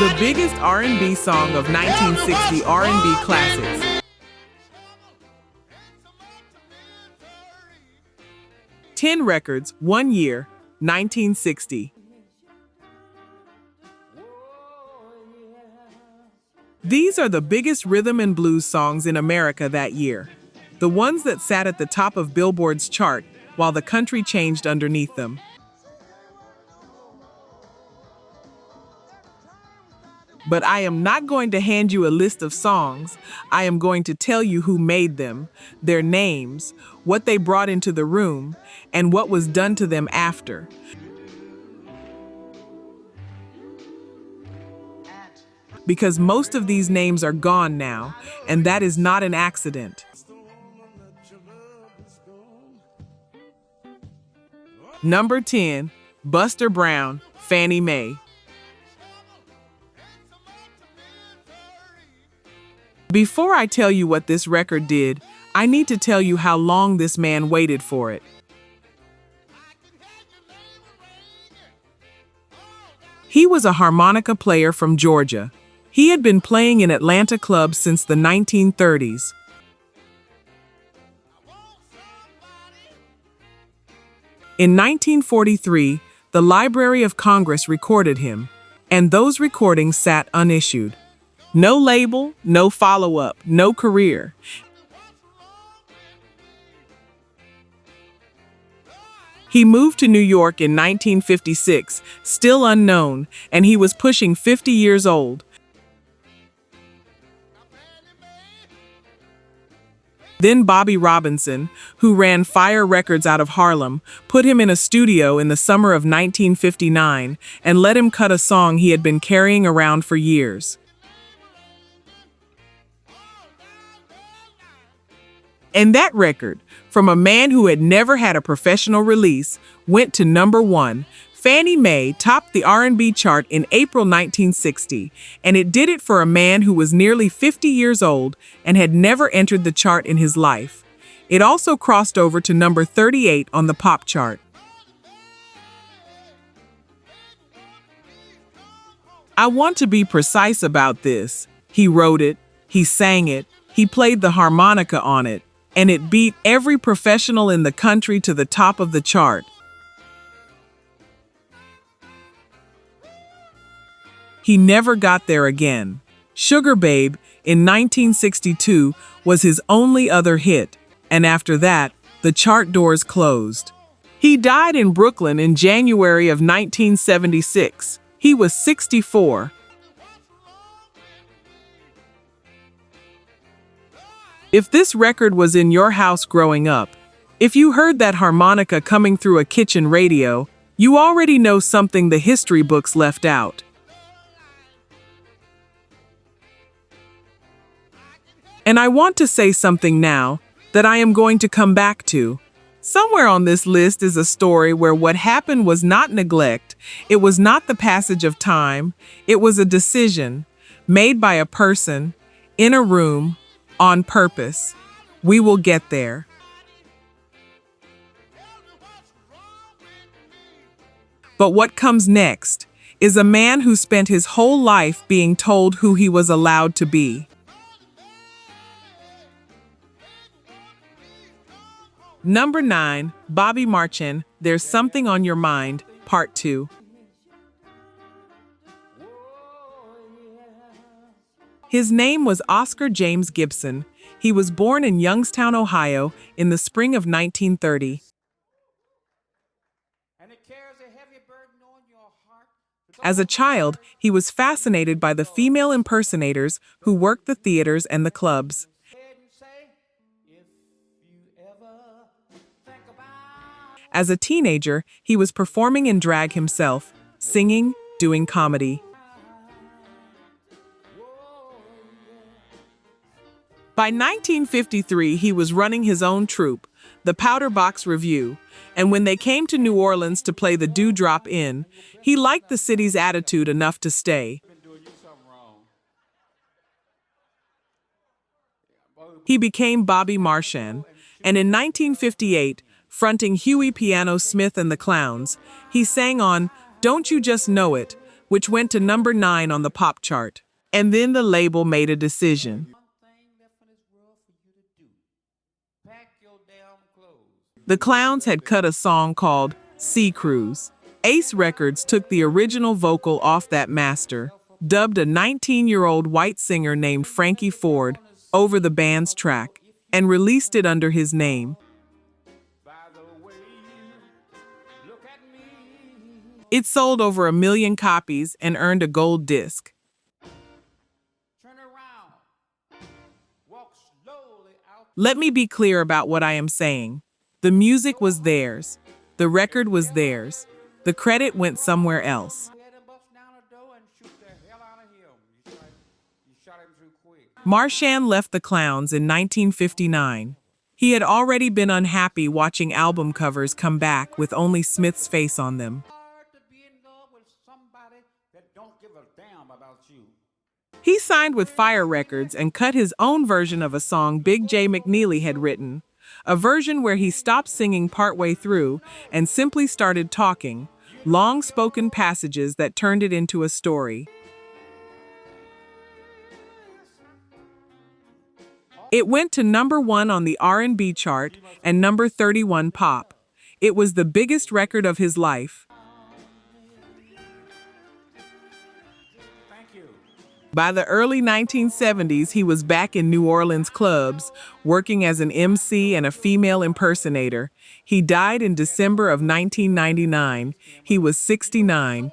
The biggest R&B song of 1960 R&B classics. 10 records, 1 year, 1960. These are the biggest rhythm and blues songs in America that year. The ones that sat at the top of Billboard's chart while the country changed underneath them. But I am not going to hand you a list of songs. I am going to tell you who made them, their names, what they brought into the room, and what was done to them after. Because most of these names are gone now, and that is not an accident. Number 10, Buster Brown, Fannie Mae. Before I tell you what this record did, I need to tell you how long this man waited for it. He was a harmonica player from Georgia. He had been playing in Atlanta clubs since the 1930s. In 1943, the Library of Congress recorded him, and those recordings sat unissued. No label, no follow-up, no career. He moved to New York in 1956, still unknown, and he was pushing 50 years old. Then Bobby Robinson, who ran Fire Records out of Harlem, put him in a studio in the summer of 1959 and let him cut a song he had been carrying around for years. And that record, from a man who had never had a professional release, went to number 1. Fannie Mae topped the R&B chart in April 1960, and it did it for a man who was nearly 50 years old and had never entered the chart in his life. It also crossed over to number 38 on the pop chart. I want to be precise about this. He wrote it, he sang it, he played the harmonica on it, and it beat every professional in the country to the top of the chart. He never got there again. Sugar Babe in 1962 was his only other hit, and after that, the chart doors closed. He died in Brooklyn in January of 1976. He was 64. If this record was in your house growing up, if you heard that harmonica coming through a kitchen radio, you already know something the history books left out. And I want to say something now that I am going to come back to. Somewhere on this list is a story where what happened was not neglect, it was not the passage of time, it was a decision made by a person in a room on purpose. We will get there. But what comes next is a man who spent his whole life being told who he was allowed to be. Number 9, Bobby Marchan, There's Something on Your Mind, Part 2. His name was Oscar James Gibson. He was born in Youngstown, Ohio, in the spring of 1930. As a child, he was fascinated by the female impersonators who worked the theaters and the clubs. As a teenager, he was performing in drag himself, singing, doing comedy. By 1953, he was running his own troupe, the Powder Box Revue, and when they came to New Orleans to play the Dewdrop Inn, he liked the city's attitude enough to stay. He became Bobby Marchan, and in 1958, fronting Huey Piano Smith and the Clowns, he sang on Don't You Just Know It, which went to number 9 on the pop chart. And then the label made a decision. The Clowns had cut a song called Sea Cruise. Ace Records took the original vocal off that master, dubbed a 19-year-old white singer named Frankie Ford over the band's track, and released it under his name. It sold over 1 million copies and earned a gold disc. Let me be clear about what I am saying. The music was theirs. The record was theirs. The credit went somewhere else. Marchan left the Clowns in 1959. He had already been unhappy watching album covers come back with only Smith's face on them. He signed with Fire Records and cut his own version of a song Big J McNeely had written, a version where he stopped singing partway through and simply started talking, long-spoken passages that turned it into a story. It went to number 1 on the R&B chart and number 31 pop. It was the biggest record of his life. By the early 1970s, he was back in New Orleans clubs, working as an MC and a female impersonator. He died in December of 1999. He was 69.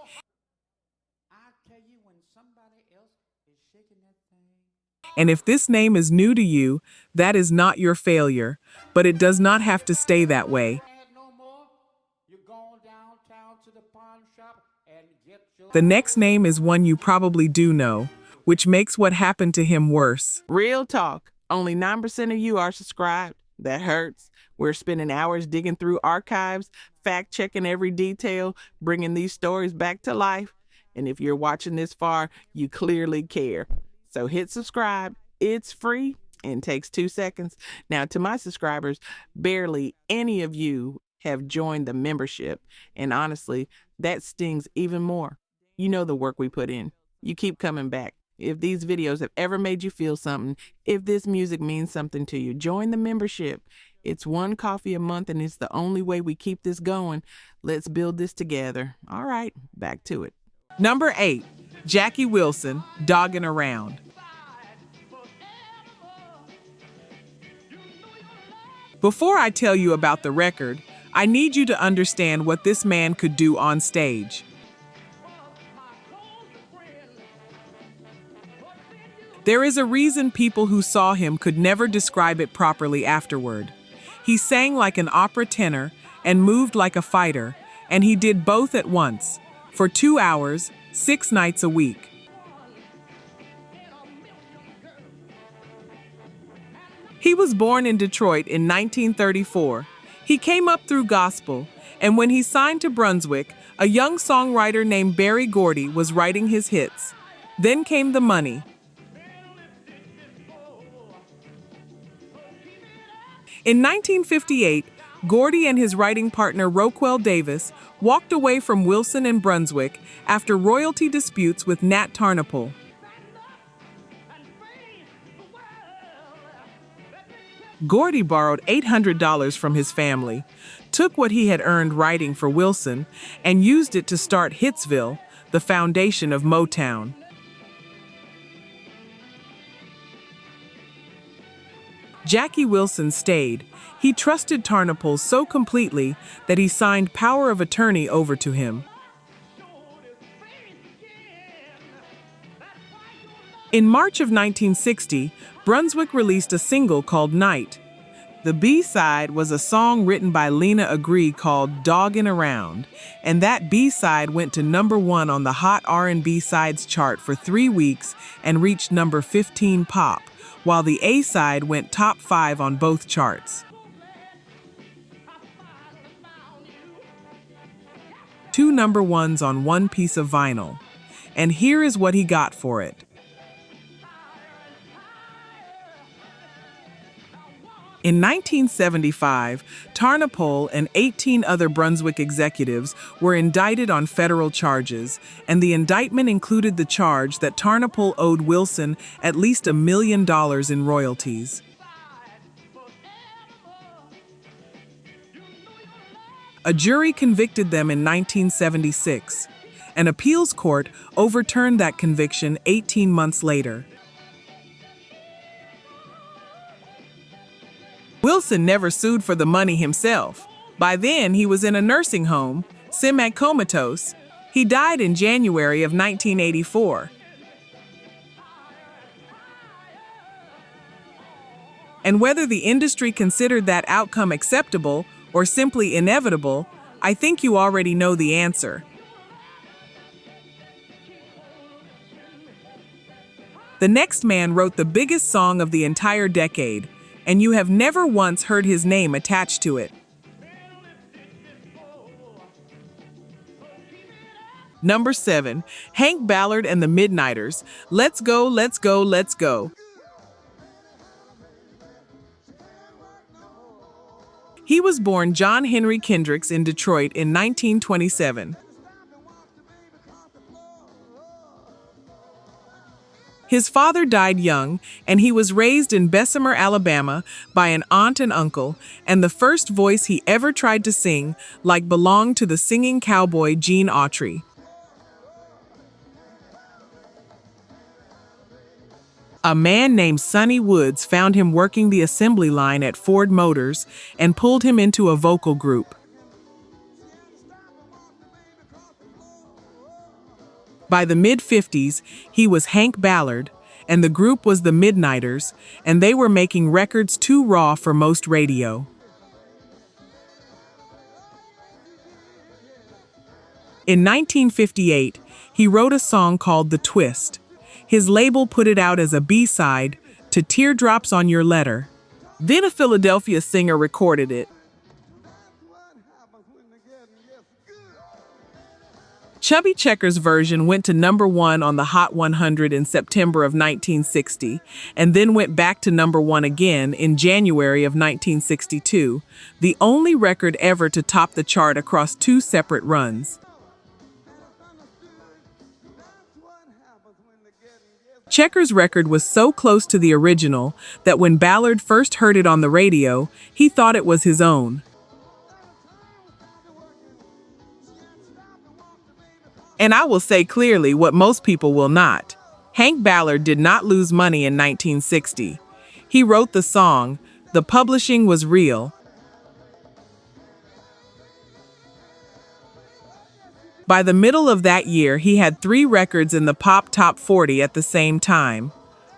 And if this name is new to you, that is not your failure, but it does not have to stay that way. The next name is one you probably do know, which makes what happened to him worse. Real talk. Only 9% of you are subscribed. That hurts. We're spending hours digging through archives, fact-checking every detail, bringing these stories back to life. And if you're watching this far, you clearly care. So hit subscribe. It's free and takes 2 seconds. Now, to my subscribers, barely any of you have joined the membership. And honestly, that stings even more. You know the work we put in. You keep coming back. If these videos have ever made you feel something, if this music means something to you, join the membership. It's $1 coffee a month, and it's the only way we keep this going. Let's build this together. All right, back to it. Number 8, Jackie Wilson, Doggin' Around. Before I tell you about the record, I need you to understand what this man could do on stage. There is a reason people who saw him could never describe it properly afterward. He sang like an opera tenor and moved like a fighter, and he did both at once, for 2 hours, 6 nights a week. He was born in Detroit in 1934. He came up through gospel, and when he signed to Brunswick, a young songwriter named Berry Gordy was writing his hits. Then came the money. In 1958, Gordy and his writing partner Rockwell Davis walked away from Wilson and Brunswick after royalty disputes with Nat Tarnopol. Gordy borrowed $800 from his family, took what he had earned writing for Wilson, and used it to start Hitsville, the foundation of Motown. Jackie Wilson stayed. He trusted Tarnopol so completely that he signed power of attorney over to him. In March of 1960, Brunswick released a single called Night. The B-side was a song written by Lena Agree called Doggin' Around, and that B-side went to number 1 on the Hot R&B Sides chart for 3 weeks and reached number 15 pop, while the A-side went top 5 on both charts. 2 number 1s on one piece of vinyl, and here is what he got for it. In 1975, Tarnopol and 18 other Brunswick executives were indicted on federal charges, and the indictment included the charge that Tarnopol owed Wilson at least $1 million in royalties. A jury convicted them in 1976. An appeals court overturned that conviction 18 months later. Wilson never sued for the money himself. By then, he was in a nursing home, semi-comatose. He died in January of 1984. And whether the industry considered that outcome acceptable or simply inevitable, I think you already know the answer. The next man wrote the biggest song of the entire decade, and you have never once heard his name attached to it. Number 7, Hank Ballard and the Midnighters, Let's Go, Let's Go, Let's Go. He was born John Henry Kendricks in Detroit in 1927. His father died young, and he was raised in Bessemer, Alabama, by an aunt and uncle, and the first voice he ever tried to sing belonged to the singing cowboy Gene Autry. A man named Sonny Woods found him working the assembly line at Ford Motors and pulled him into a vocal group. By the mid-50s, he was Hank Ballard, and the group was the Midnighters, and they were making records too raw for most radio. In 1958, he wrote a song called The Twist. His label put it out as a B-side to Teardrops on Your Letter. Then a Philadelphia singer recorded it. Chubby Checker's version went to number 1 on the Hot 100 in September of 1960, and then went back to number 1 again in January of 1962, the only record ever to top the chart across 2 separate runs. Checker's record was so close to the original that when Ballard first heard it on the radio, he thought it was his own. And I will say clearly what most people will not. Hank Ballard did not lose money in 1960. He wrote the song, the publishing was real. By the middle of that year, he had 3 records in the Pop Top 40 at the same time.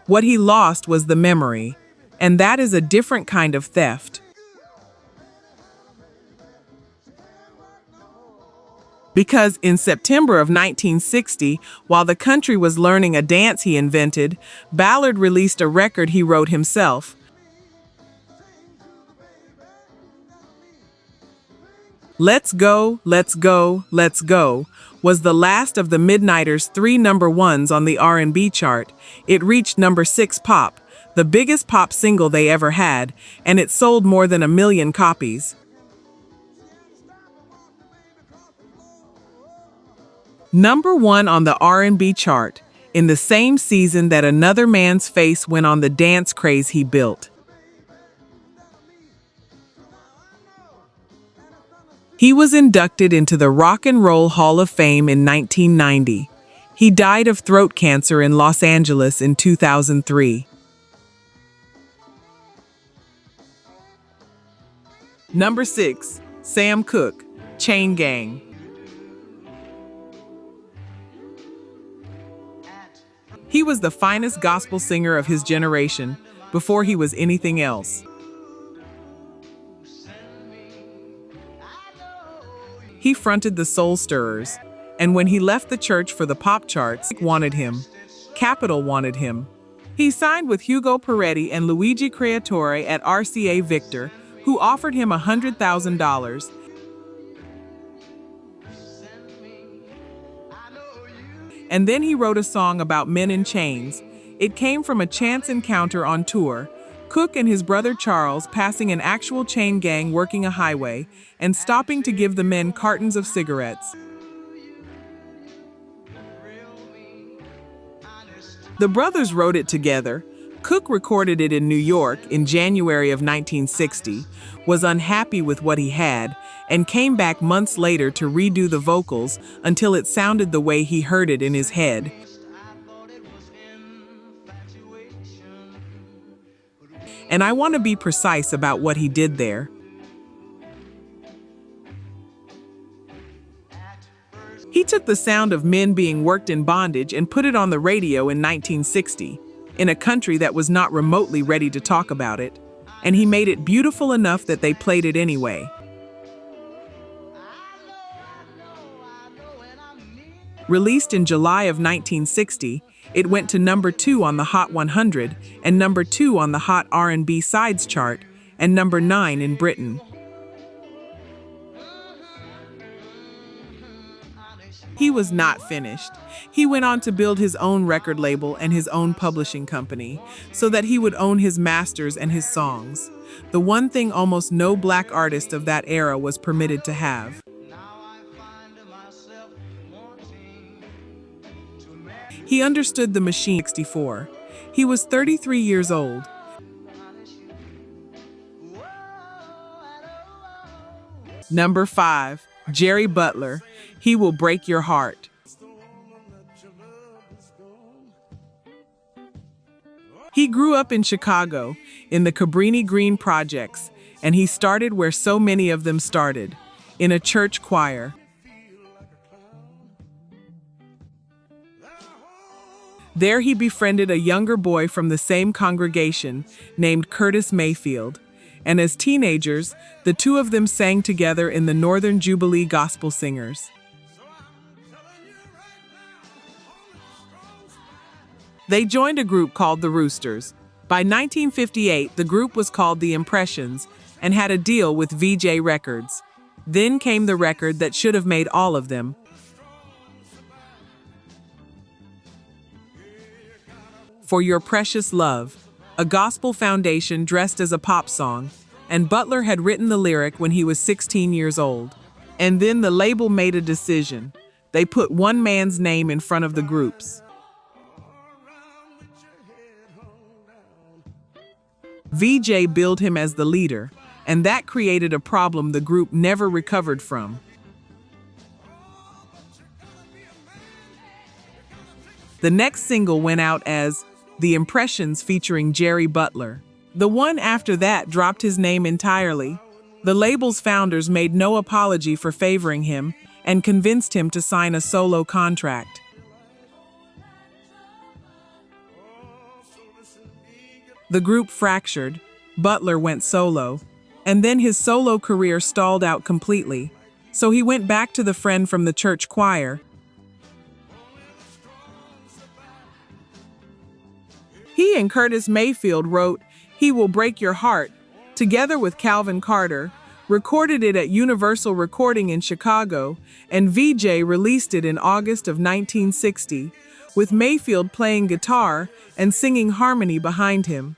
What he lost was the memory, and that is a different kind of theft. Because in September of 1960, while the country was learning a dance he invented, Ballard released a record he wrote himself. Let's Go, Let's Go, Let's Go was the last of the Midnighters' 3 number 1s on the R&B chart. It reached number 6 pop, the biggest pop single they ever had, and it sold more than 1 million copies. Number 1 on the R&B chart, in the same season that Another Man's Face went on the dance craze he built. He was inducted into the Rock and Roll Hall of Fame in 1990. He died of throat cancer in Los Angeles in 2003. Number 6, Sam Cooke, Chain Gang. He was the finest gospel singer of his generation before he was anything else. He fronted the Soul Stirrers, and when he left the church for the pop charts, wanted him. Capitol wanted him. He signed with Hugo Peretti and Luigi Creatore at RCA Victor, who offered him $100,000. And then he wrote a song about men in chains. It came from a chance encounter on tour. Cooke and his brother Charles passing an actual chain gang working a highway and stopping to give the men cartons of cigarettes. The brothers wrote it together. Cooke recorded it in New York in January of 1960, was unhappy with what he had, and came back months later to redo the vocals until it sounded the way he heard it in his head. And I want to be precise about what he did there. He took the sound of men being worked in bondage and put it on the radio in 1960, in a country that was not remotely ready to talk about it, and he made it beautiful enough that they played it anyway. Released in July of 1960, it went to number 2 on the Hot 100 and number 2 on the Hot R&B Sides chart and number 9 in Britain. He was not finished. He went on to build his own record label and his own publishing company so that he would own his masters and his songs, the one thing almost no black artist of that era was permitted to have. He understood the machine. 64. He was 33 years old. Number 5. Jerry Butler, He Will Break Your Heart. He grew up in Chicago, in the Cabrini Green projects, and he started where so many of them started, in a church choir. There he befriended a younger boy from the same congregation named Curtis Mayfield, and as teenagers, the two of them sang together in the Northern Jubilee Gospel Singers. They joined a group called the Roosters. By 1958, the group was called the Impressions and had a deal with VJ Records. Then came the record that should have made all of them. For Your Precious Love, a gospel foundation dressed as a pop song, and Butler had written the lyric when he was 16 years old. And then the label made a decision. They put one man's name in front of the group's. VJ billed him as the leader, and that created a problem the group never recovered from. The next single went out as The Impressions featuring Jerry Butler. The one after that dropped his name entirely. The label's founders made no apology for favoring him and convinced him to sign a solo contract. The group fractured, Butler went solo, and then his solo career stalled out completely, so he went back to the friend from the church choir. He and Curtis Mayfield wrote He Will Break Your Heart, together with Calvin Carter, recorded it at Universal Recording in Chicago, and VJ released it in August of 1960, with Mayfield playing guitar and singing harmony behind him.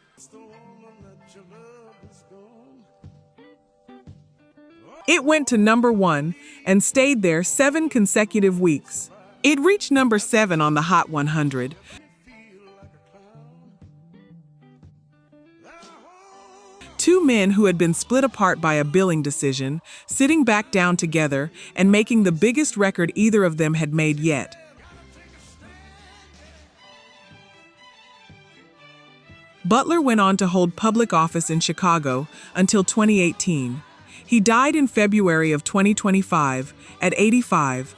It went to number 1 and stayed there 7 consecutive weeks. It reached number 7 on the Hot 100. Two men who had been split apart by a billing decision, sitting back down together and making the biggest record either of them had made yet. Butler went on to hold public office in Chicago until 2018. He died in February of 2025 at 85.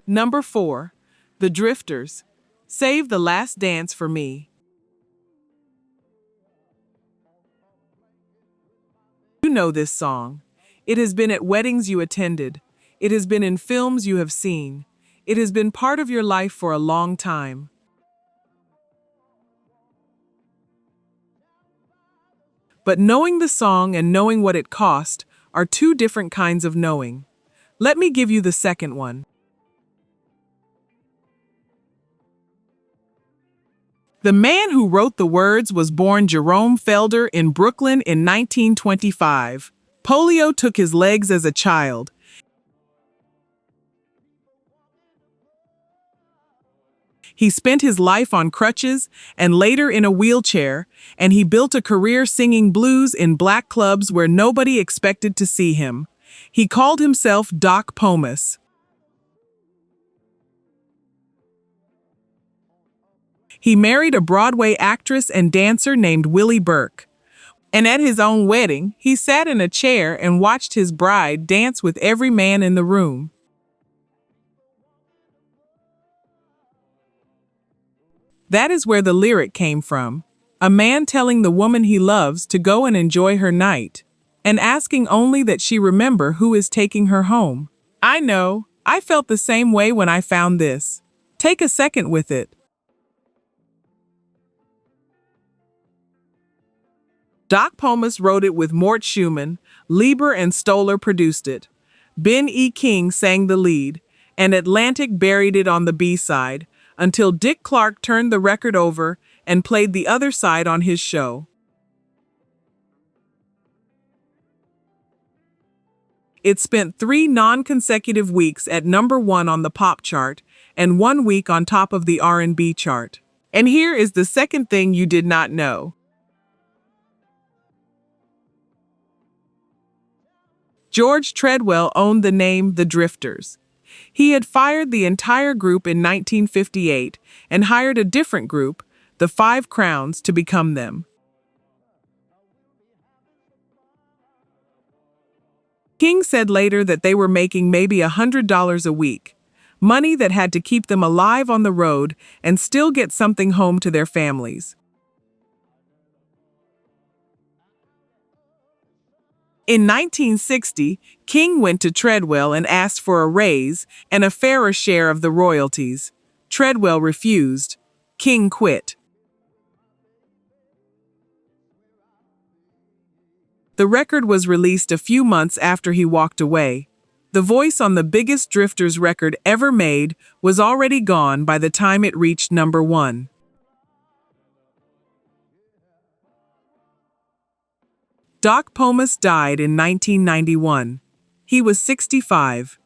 Number 4. The Drifters, Save the Last Dance for Me. You know this song. It has been at weddings you attended. It has been in films you have seen. It has been part of your life for a long time. But knowing the song and knowing what it cost are two different kinds of knowing. Let me give you the second one. The man who wrote the words was born Jerome Felder in Brooklyn in 1925. Polio took his legs as a child. He spent his life on crutches and later in a wheelchair, and he built a career singing blues in black clubs where nobody expected to see him. He called himself Doc Pomus. He married a Broadway actress and dancer named Willie Burke. And at his own wedding, he sat in a chair and watched his bride dance with every man in the room. That is where the lyric came from. A man telling the woman he loves to go and enjoy her night, and asking only that she remember who is taking her home. I know, I felt the same way when I found this. Take a second with it. Doc Pomus wrote it with Mort Schumann, Lieber and Stoller produced it. Ben E. King sang the lead, and Atlantic buried it on the B-side, until Dick Clark turned the record over and played the other side on his show. It spent 3 non-consecutive weeks at #1 on the pop chart and 1 week on top of the R&B chart. And here is the second thing you did not know. George Treadwell owned the name The Drifters. He had fired the entire group in 1958 and hired a different group, the Five Crowns, to become them. King said later that they were making maybe $100 a week, money that had to keep them alive on the road and still get something home to their families. In 1960, King went to Treadwell and asked for a raise and a fairer share of the royalties. Treadwell refused. King quit. The record was released a few months after he walked away. The voice on the biggest Drifters record ever made was already gone by the time it reached #1. Doc Pomus died in 1991. He was 65.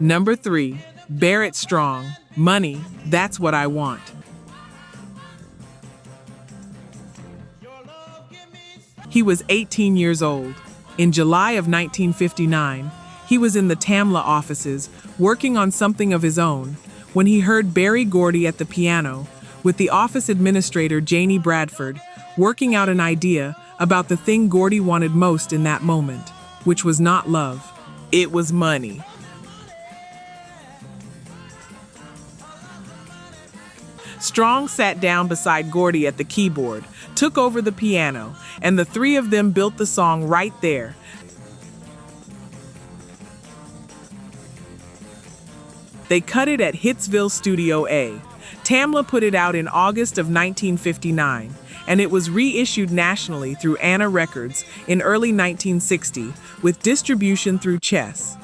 Number 3. Barrett Strong. Money, That's What I Want. He was 18 years old. In July of 1959, he was in the Tamla offices working on something of his own when he heard Berry Gordy at the piano with the office administrator Janie Bradford working out an idea about the thing Gordy wanted most in that moment, which was not love. It was money. Strong sat down beside Gordy at the keyboard, took over the piano, and the three of them built the song right there. They cut it at Hitsville Studio A. Tamla put it out in August of 1959, and it was reissued nationally through Anna Records in early 1960 with distribution through Chess.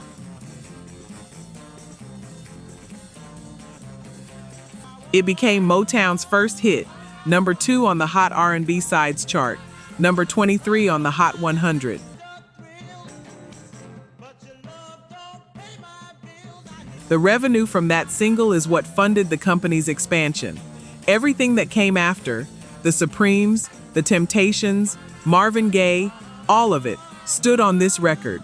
It became Motown's first hit, #2 on the Hot R&B Sides chart, #23 on the Hot 100. The revenue from that single is what funded the company's expansion. Everything that came after, the Supremes, the Temptations, Marvin Gaye, all of it, stood on this record.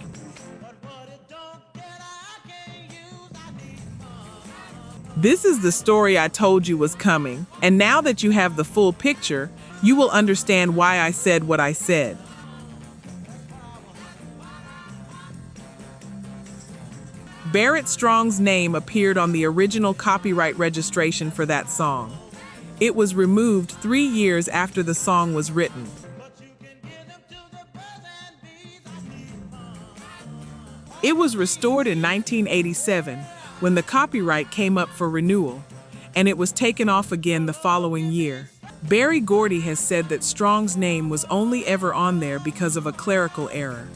This is the story I told you was coming, and now that you have the full picture, you will understand why I said what I said. Barrett Strong's name appeared on the original copyright registration for that song. It was removed 3 years after the song was written. It was restored in 1987 when the copyright came up for renewal, and it was taken off again the following year. Berry Gordy has said that Strong's name was only ever on there because of a clerical error.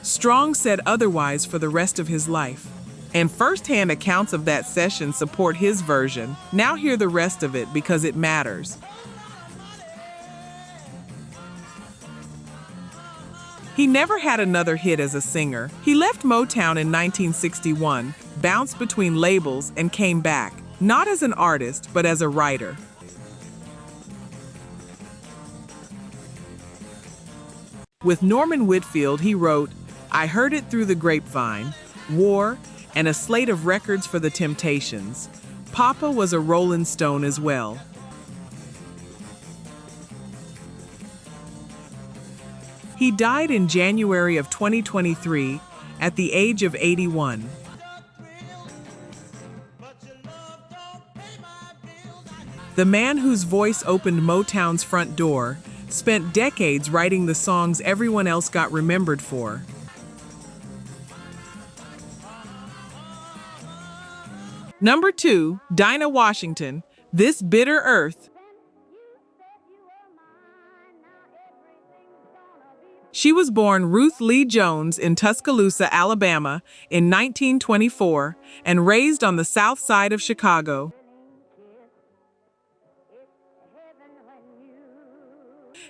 Strong said otherwise for the rest of his life. And first-hand accounts of that session support his version. Now hear the rest of it because it matters. He never had another hit as a singer. He left Motown in 1961, bounced between labels, and came back, not as an artist, but as a writer. With Norman Whitfield, he wrote, "I Heard It Through the Grapevine," "War," and a slate of records for the Temptations. Papa was a Rolling Stone as well. He died in January of 2023 at the age of 81. The man whose voice opened Motown's front door spent decades writing the songs everyone else got remembered for. Number 2, Dinah Washington, "This Bitter Earth." She was born Ruth Lee Jones in Tuscaloosa, Alabama in 1924 and raised on the south side of Chicago.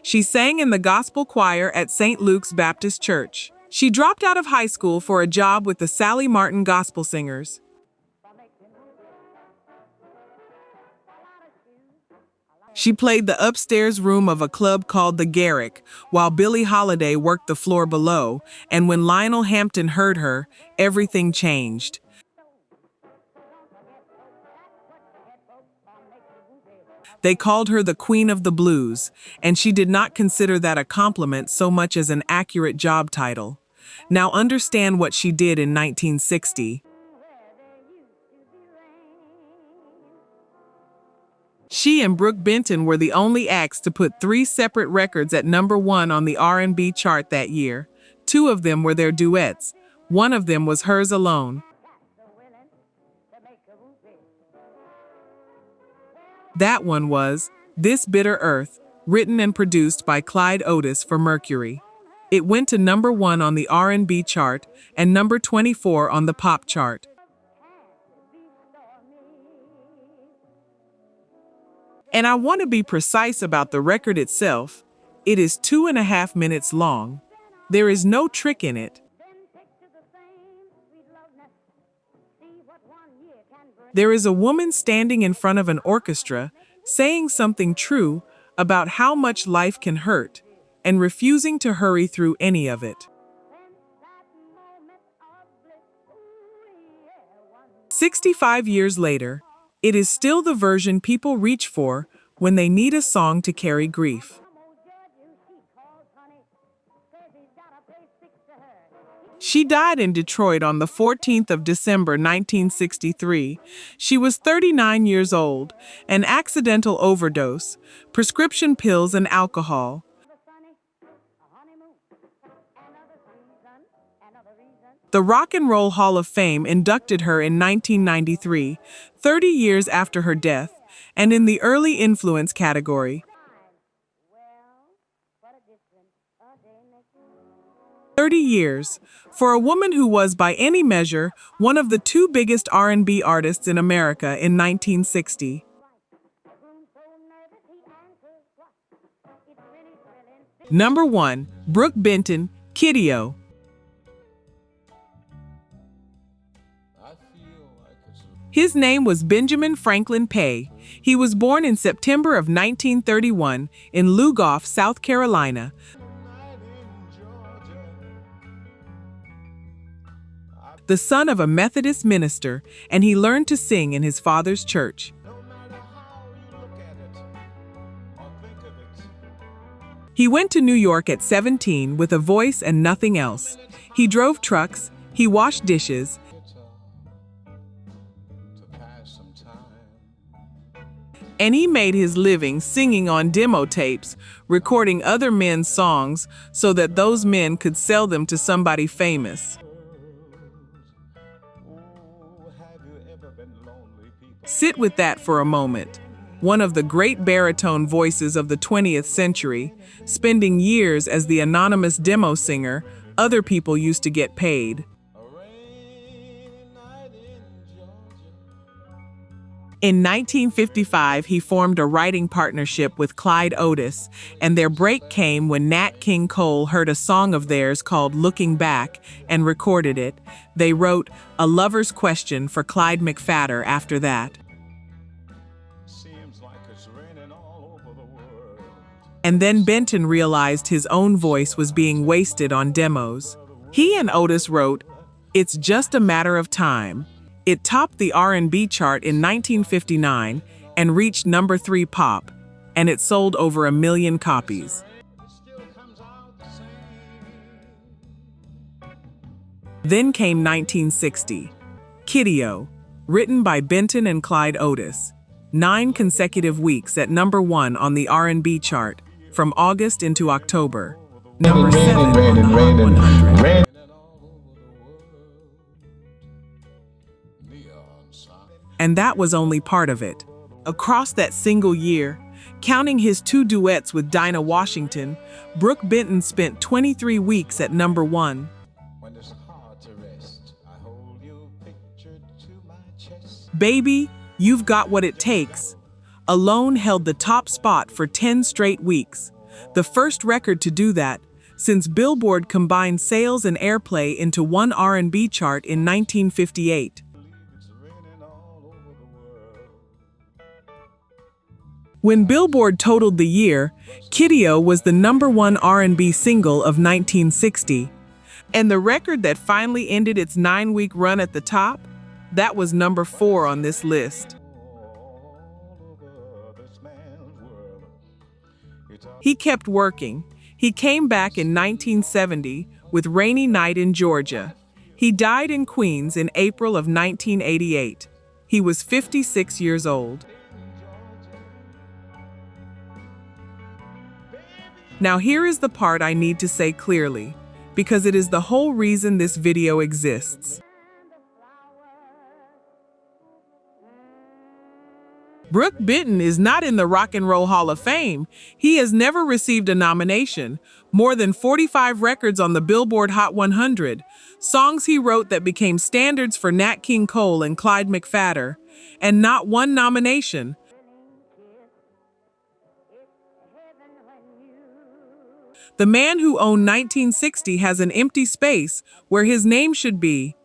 She sang in the gospel choir at St. Luke's Baptist Church. She dropped out of high school for a job with the Sally Martin Gospel Singers. She played the upstairs room of a club called the Garrick, while Billie Holiday worked the floor below, and when Lionel Hampton heard her, everything changed. They called her the Queen of the Blues, and she did not consider that a compliment so much as an accurate job title. Now understand what she did in 1960. She and Brook Benton were the only acts to put 3 separate records at number 1 on the R&B chart that year. 2 of them were their duets. One of them was hers alone. That one was "This Bitter Earth," written and produced by Clyde Otis for Mercury. It went to number 1 on the R&B chart and number 24 on the pop chart. And I want to be precise about the record itself. It is 2.5 minutes long. There is no trick in it. There is a woman standing in front of an orchestra saying something true about how much life can hurt and refusing to hurry through any of it. 65 years later, it is still the version people reach for when they need a song to carry grief. She died in Detroit on the 14th of December 1963. She was 39 years old, an accidental overdose, prescription pills and alcohol. The Rock and Roll Hall of Fame inducted her in 1993, 30 years after her death, and in the early influence category. 30 years, for a woman who was by any measure one of the 2 biggest R&B artists in America in 1960. Number 1, Brook Benton, "Kiddio." His name was Benjamin Franklin Pay. He was born in September of 1931 in Lugoff, South Carolina. The son of a Methodist minister, and he learned to sing in his father's church. He went to New York at 17 with a voice and nothing else. He drove trucks, he washed dishes, and he made his living singing on demo tapes, recording other men's songs so that those men could sell them to somebody famous. Sit with that for a moment. One of the great baritone voices of the 20th century, spending years as the anonymous demo singer, other people used to get paid. In 1955, he formed a writing partnership with Clyde Otis, and their break came when Nat King Cole heard a song of theirs called Looking Back and recorded it. They wrote A Lover's Question for Clyde McPhatter after that. And then Benton realized his own voice was being wasted on demos. He and Otis wrote, It's Just a Matter of Time. It topped the R&B chart in 1959 and reached number 3 pop, and it sold over 1 million copies. Then came 1960, Kiddio, written by Benton and Clyde Otis. 9 consecutive weeks at number 1 on the R&B chart, from August into October. Number 7 on the Hot 100. And that was only part of it. Across that single year, counting his 2 duets with Dinah Washington, Brook Benton spent 23 weeks at number 1. Baby, You've Got What It Takes alone held the top spot for 10 straight weeks, the first record to do that since Billboard combined sales and airplay into one R&B chart in 1958. When Billboard totaled the year, Kiddio was the number 1 R&B single of 1960. And the record that finally ended its 9-week run at the top, that was number 4 on this list. He kept working. He came back in 1970 with Rainy Night in Georgia. He died in Queens in April of 1988. He was 56 years old. Now here is the part I need to say clearly, because it is the whole reason this video exists. Brook Benton is not in the Rock and Roll Hall of Fame. He has never received a nomination. More than 45 records on the Billboard Hot 100. Songs he wrote that became standards for Nat King Cole and Clyde McPhatter. And not one nomination. The man who owned 1960 has an empty space where his name should be,